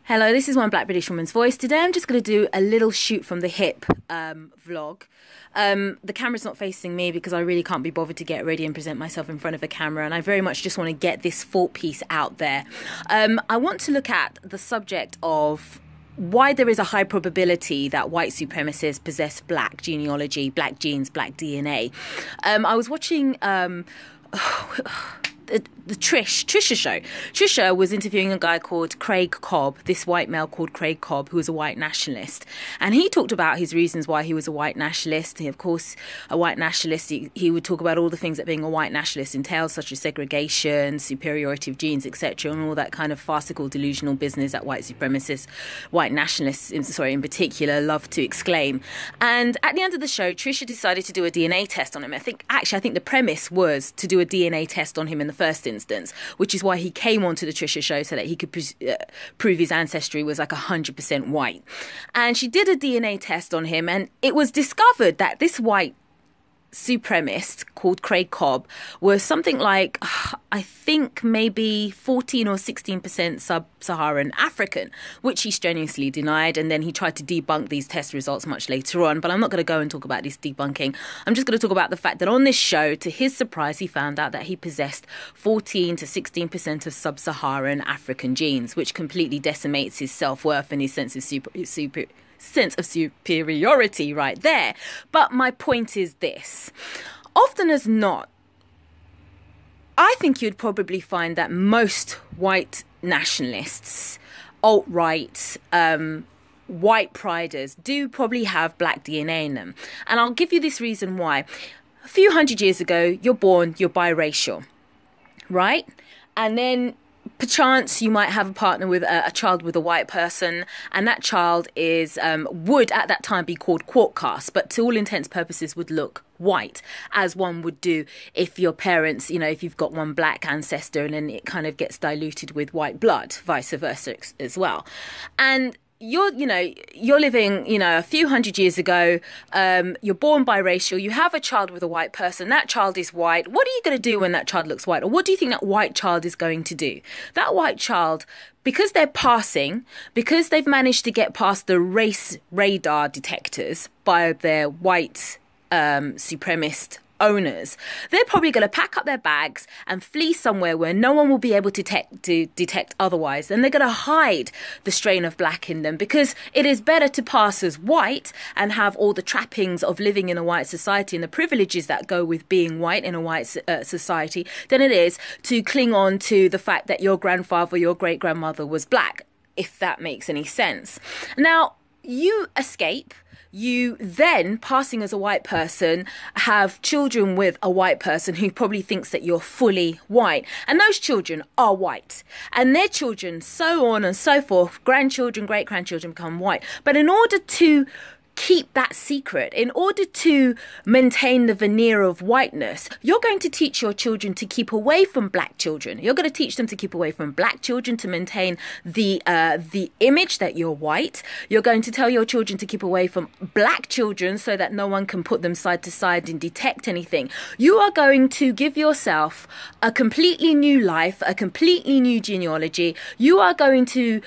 Hello, this is One Black British Woman's Voice. Today I'm just going to do a little shoot from the hip vlog. The camera's not facing me because I really can't be bothered to get ready and present myself in front of a camera, and I very much just want to get this thought piece out there. I want to look at the subject of why there is a high probability that white supremacists possess black genealogy, black genes, black DNA. I was watching the Trisha show. Trisha was interviewing a guy called Craig Cobb, this white male called Craig Cobb, who was a white nationalist. And he talked about his reasons why he was a white nationalist. Of course, a white nationalist, he would talk about all the things that being a white nationalist entails, such as segregation, superiority of genes, etc., and all that kind of farcical, delusional business that white supremacists, white nationalists, in particular, love to exclaim. And at the end of the show, Trisha decided to do a DNA test on him. I think the premise was to do a DNA test on him in the first instance, which is why he came onto the Trisha show, so that he could prove his ancestry was like 100% white. And she did a DNA test on him, and it was discovered that this white supremacist called Craig Cobb was something like, I think maybe 14 or 16% sub-Saharan African, which he strenuously denied, and then he tried to debunk these test results much later on. But I'm not going to go and talk about this debunking. I'm just going to talk about the fact that on this show, to his surprise, he found out that he possessed 14 to 16% of sub-Saharan African genes, which completely decimates his self-worth and his sense of superiority right there. But my point is this: often as not, I think you'd probably find that most white nationalists, alt-right, white priders do probably have black DNA in them. And I'll give you this reason why. A few hundred years ago, you're born, you're biracial, right? And then perchance you might have a partner with a child with a white person, and that child would at that time be called quark cast, but to all intents and purposes would look white, as one would do if your parents, if you've got one black ancestor and then it kind of gets diluted with white blood, vice versa as well. And you're living, a few hundred years ago, you're born biracial, you have a child with a white person, that child is white. What are you going to do when that child looks white? Or what do you think that white child is going to do? That white child, because because they've managed to get past the race radar detectors by their white supremacist owners, they're probably going to pack up their bags and flee somewhere where no one will be able to detect otherwise. And they're going to hide the strain of black in them, because it is better to pass as white and have all the trappings of living in a white society and the privileges that go with being white in a white society than it is to cling on to the fact that your grandfather, your great-grandmother was black, if that makes any sense. Now, you escape. You then, passing as a white person, have children with a white person who probably thinks that you're fully white. And those children are white. And their children, so on and so forth, grandchildren, great-grandchildren become white. But in order to keep that secret, in order to maintain the veneer of whiteness, you're going to teach your children to keep away from black children. You're going to teach them to keep away from black children to maintain the image that you're white. You're going to tell your children to keep away from black children so that no one can put them side to side and detect anything. You are going to give yourself a completely new life, a completely new genealogy. You are going to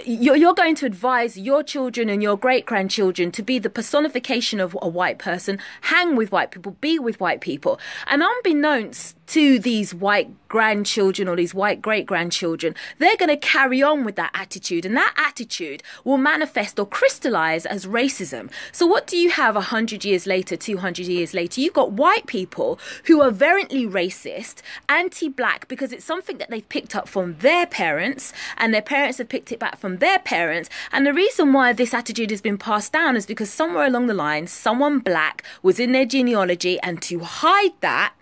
you're going to advise your children and your great-grandchildren to be the personification of a white person, hang with white people, be with white people. And unbeknownst to these white grandchildren or these white great-grandchildren, they're going to carry on with that attitude, and that attitude will manifest or crystallize as racism. So what do you have 100 years later, 200 years later? You've got white people who are virulently racist, anti-black, because it's something that they've picked up from their parents, and their parents have picked it back from their parents. And the reason why this attitude has been passed down is because somewhere along the line, someone black was in their genealogy, and to hide that,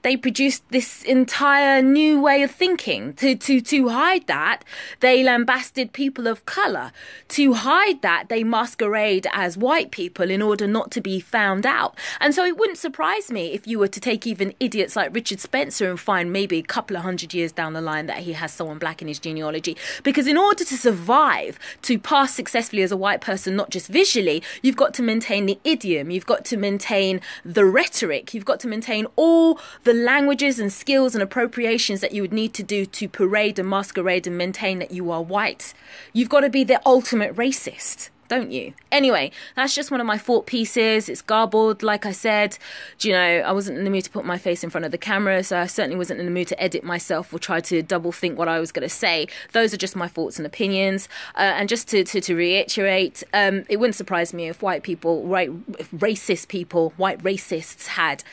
they produced this entire new way of thinking. To hide that, they lambasted people of colour. To hide that, they masquerade as white people in order not to be found out. And so it wouldn't surprise me if you were to take even idiots like Richard Spencer and find maybe a couple of hundred years down the line that he has someone black in his genealogy. Because in order to survive, to pass successfully as a white person, not just visually, you've got to maintain the idiom, you've got to maintain the rhetoric, you've got to maintain all the the languages and skills and appropriations that you would need to do to parade and masquerade and maintain that you are white. You've got to be the ultimate racist, don't you? Anyway, that's just one of my thought pieces. It's garbled, like I said. You know, I wasn't in the mood to put my face in front of the camera, so I certainly wasn't in the mood to edit myself or try to double think what I was going to say. Those are just my thoughts and opinions. And just to reiterate, it wouldn't surprise me if white people, racist people, white racists had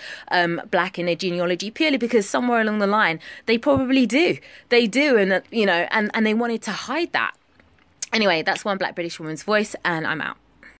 black in their genealogy, purely because somewhere along the line they probably do. They do, and you know, and they wanted to hide that. Anyway, that's one Black British woman's voice, and I'm out.